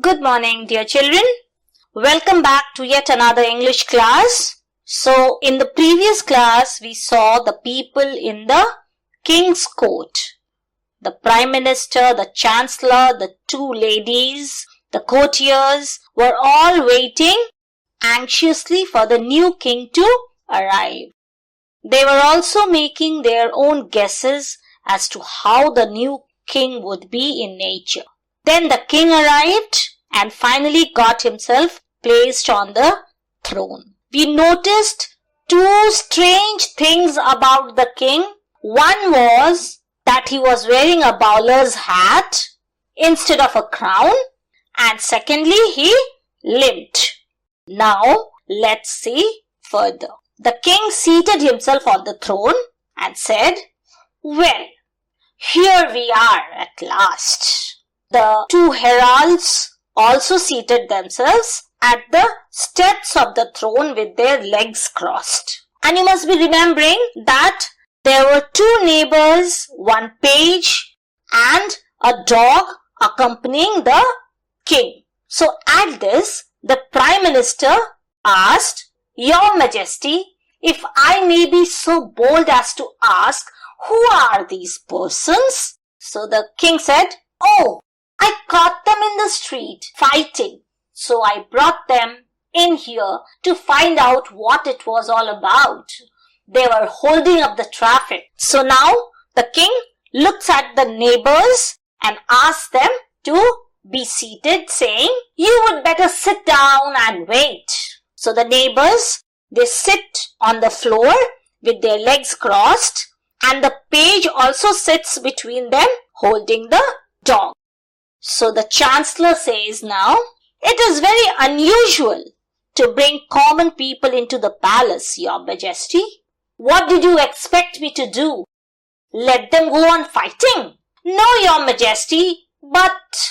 Good morning, dear children. Welcome back to yet another English class. So, in the previous class, we saw the people in the king's court. The prime minister, the chancellor, the two ladies, the courtiers were all waiting anxiously for the new king to arrive. They were also making their own guesses as to how the new king would be in nature. Then the king arrived and finally got himself placed on the throne. We noticed two strange things about the king. One was that he was wearing a bowler's hat instead of a crown, and secondly, he limped. Now, let's see further. The king seated himself on the throne and said, "Well, here we are at last." The two heralds also seated themselves at the steps of the throne with their legs crossed. And you must be remembering that there were two neighbors, one page and a dog accompanying the king. So at this, the Prime Minister asked, "Your Majesty, if I may be so bold as to ask, who are these persons?" So the king said, "Oh, I caught them in the street fighting. So I brought them in here to find out what it was all about. They were holding up the traffic." So now the king looks at the neighbors and asks them to be seated, saying, "You would better sit down and wait." So the neighbors, they sit on the floor with their legs crossed, and the page also sits between them holding the dog. So the chancellor says now, "It is very unusual to bring common people into the palace, Your Majesty. What did you expect me to do? Let them go on fighting?" "No, Your Majesty, but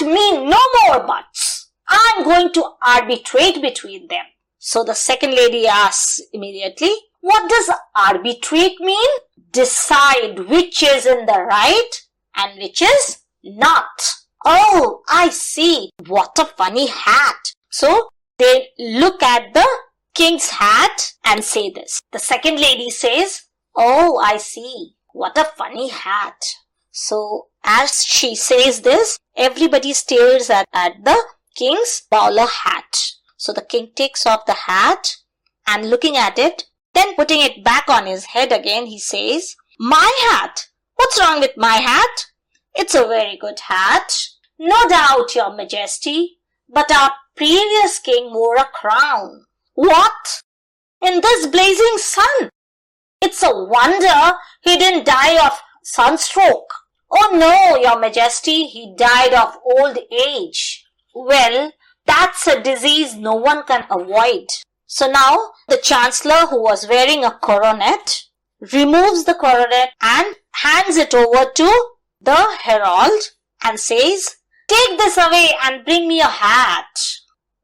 mean no more buts. I'm going to arbitrate between them." So the second lady asks immediately, "What does arbitrate mean?" "Decide which is in the right and which is not." "Oh, I see. What a funny hat." So they look at the king's hat and say this. The second lady says, "Oh, I see. What a funny hat." So as she says this, everybody stares at the king's bowler hat. So the king takes off the hat and looking at it, then putting it back on his head again, he says, "My hat? What's wrong with my hat? It's a very good hat." "No doubt, Your Majesty, but our previous king wore a crown." "What? In this blazing sun? It's a wonder he didn't die of sunstroke." "Oh no, Your Majesty, he died of old age." "Well, that's a disease no one can avoid." So now the chancellor, who was wearing a coronet, removes the coronet and hands it over to the herald and says, "Take this away and bring me a hat."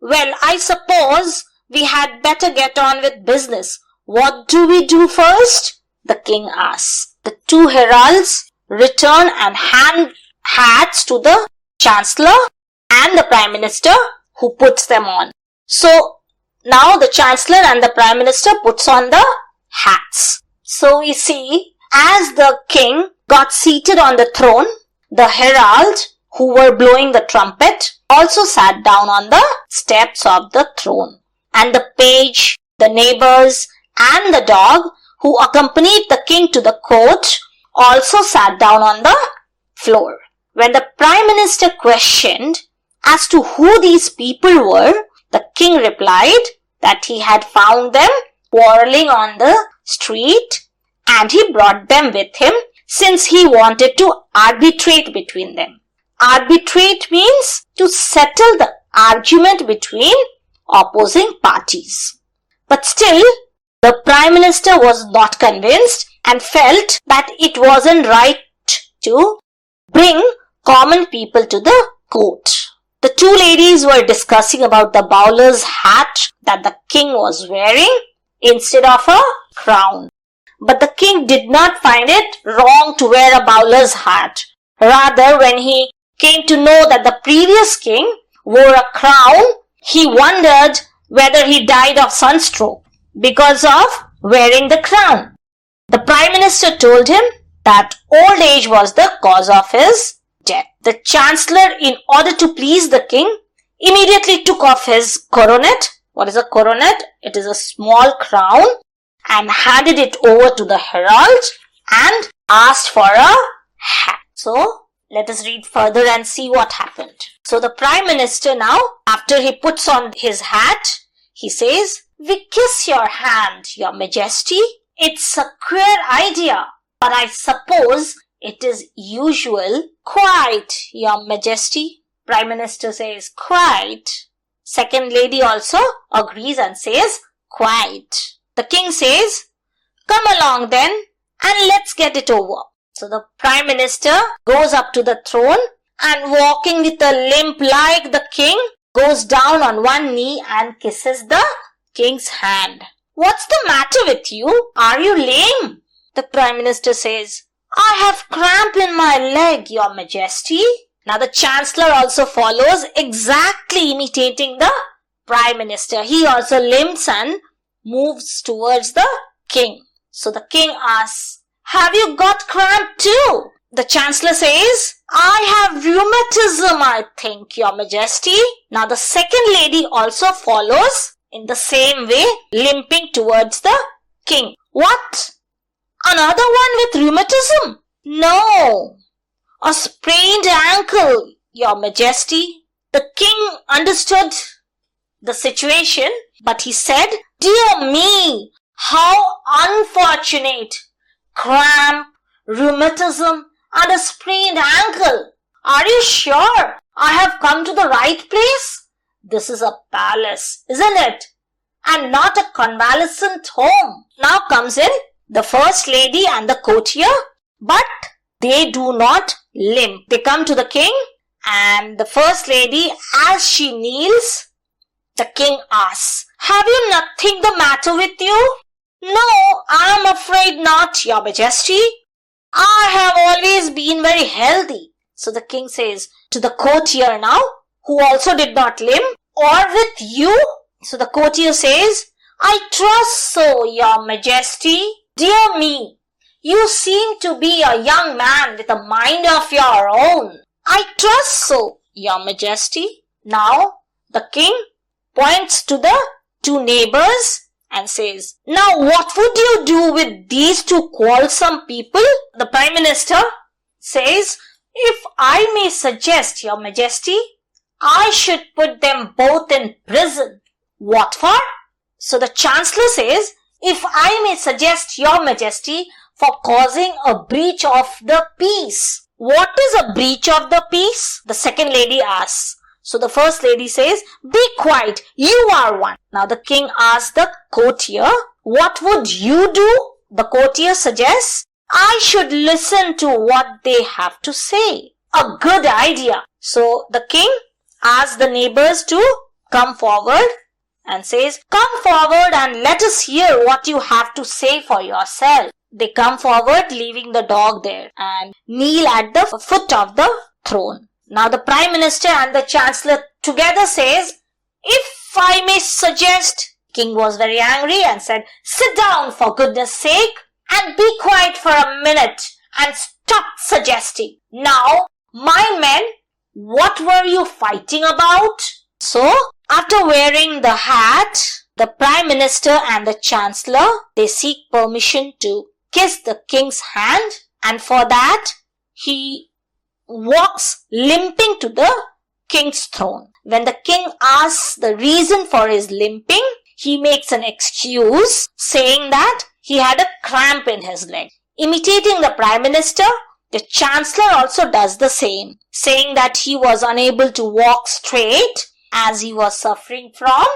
"Well, I suppose we had better get on with business. What do we do first?" the king asks. The two heralds return and hand hats to the chancellor and the prime minister, who puts them on. So now the chancellor and the prime minister puts on the hats. So we see, as the king got seated on the throne, the herald, who were blowing the trumpet, also sat down on the steps of the throne. And the page, the neighbors, and the dog, who accompanied the king to the court, also sat down on the floor. When the prime minister questioned as to who these people were, the king replied that he had found them quarreling on the street and he brought them with him since he wanted to arbitrate between them. Arbitrate means to settle the argument between opposing parties. But still, the prime minister was not convinced and felt that it wasn't right to bring common people to the court. The two ladies were discussing about the bowler's hat that the king was wearing instead of a crown. But the king did not find it wrong to wear a bowler's hat. Rather, when he came to know that the previous king wore a crown, he wondered whether he died of sunstroke because of wearing the crown. The Prime Minister told him that old age was the cause of his death. The Chancellor, in order to please the king, immediately took off his coronet. What is a coronet? It is a small crown, and handed it over to the herald and asked for a hat. So, let us read further and see what happened. So the Prime Minister now, after he puts on his hat, he says, "We kiss your hand, Your Majesty. It's a queer idea, but I suppose it is usual." "Quite, Your Majesty." Prime Minister says, "Quite." Second lady also agrees and says, "Quite." The king says, "Come along then, and let's get it over." So the Prime Minister goes up to the throne and, walking with a limp like the king, goes down on one knee and kisses the king's hand. "What's the matter with you? Are you lame?" The Prime Minister says, "I have cramp in my leg, Your Majesty." Now the Chancellor also follows, exactly imitating the Prime Minister. He also limps and moves towards the king. So the king asks, "Have you got cramp too?" The Chancellor says, "I have rheumatism, I think, Your Majesty." Now the second lady also follows in the same way, limping towards the king. "What? Another one with rheumatism?" "No, a sprained ankle, Your Majesty." The king understood the situation, but he said, "Dear me, how unfortunate! Cramp, rheumatism, and a sprained ankle. Are you sure I have come to the right place? This is a palace, isn't it? And not a convalescent home." Now comes in the first lady and the courtier, but they do not limp. They come to the king, and the first lady, as she kneels, the king asks, "Have you nothing the matter with you?" "No, I am afraid not, Your Majesty. I have always been very healthy." So the king says to the courtier now, who also did not limp, "Or with you?" So the courtier says, "I trust so, Your Majesty." "Dear me, you seem to be a young man with a mind of your own." "I trust so, Your Majesty." Now the king points to the two neighbors and says, "Now what would you do with these two quarrelsome people?" The Prime Minister says, "If I may suggest, Your Majesty, I should put them both in prison." "What for?" So the Chancellor says, "If I may suggest, Your Majesty, for causing a breach of the peace." "What is a breach of the peace?" the second lady asks. So the first lady says, "Be quiet, you are one." Now the king asks the courtier, "What would you do?" The courtier suggests, "I should listen to what they have to say." "A good idea." So the king asks the neighbors to come forward and says, "Come forward and let us hear what you have to say for yourself." They come forward, leaving the dog there, and kneel at the foot of the throne. Now the Prime Minister and the Chancellor together says, "If I may suggest," King was very angry and said, "Sit down for goodness sake and be quiet for a minute and stop suggesting. Now, my men, what were you fighting about?" So, after wearing the hat, the Prime Minister and the Chancellor, they seek permission to kiss the king's hand, and for that, he walks limping to the king's throne. When the king asks the reason for his limping, he makes an excuse saying that he had a cramp in his leg. Imitating the Prime Minister, the Chancellor also does the same, saying that he was unable to walk straight as he was suffering from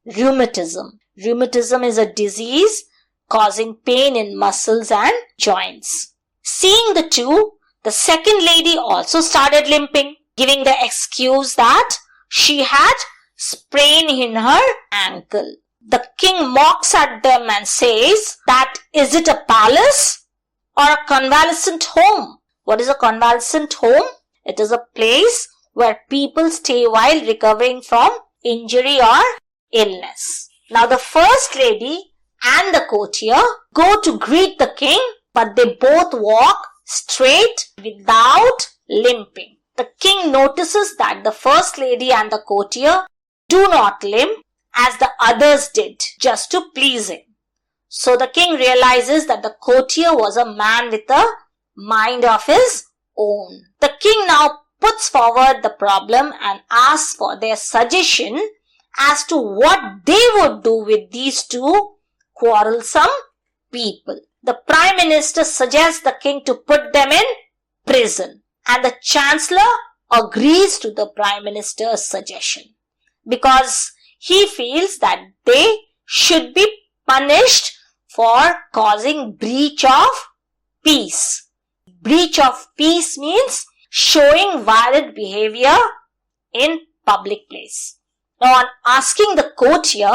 rheumatism. Rheumatism is a disease causing pain in muscles and joints. Seeing the two, the second lady also started limping, giving the excuse that she had sprain in her ankle. The king mocks at them and says that, "Is it a palace or a convalescent home?" What is a convalescent home? It is a place where people stay while recovering from injury or illness. Now the first lady and the courtier go to greet the king, but they both walk straight without limping. The king notices that the first lady and the courtier do not limp as the others did, just to please him. So the king realizes that the courtier was a man with a mind of his own. The king now puts forward the problem and asks for their suggestion as to what they would do with these two quarrelsome people. The prime minister suggests the king to put them in prison, and the chancellor agrees to the prime minister's suggestion because he feels that they should be punished for causing breach of peace. Breach of peace means showing violent behavior in public place. Now, on asking the courtier,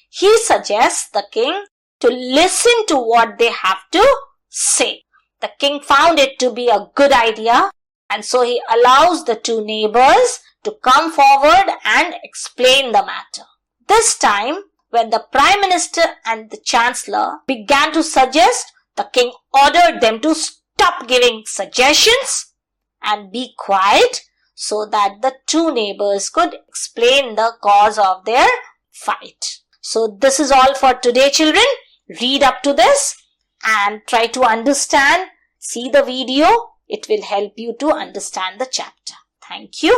he suggests the king to listen to what they have to say. The king found it to be a good idea, and so he allows the two neighbors to come forward and explain the matter. This time, when the prime minister and the chancellor began to suggest, the king ordered them to stop giving suggestions and be quiet so that the two neighbors could explain the cause of their fight. So this is all for today, children. Read up to this and try to understand. See the video. It will help you to understand the chapter. Thank you.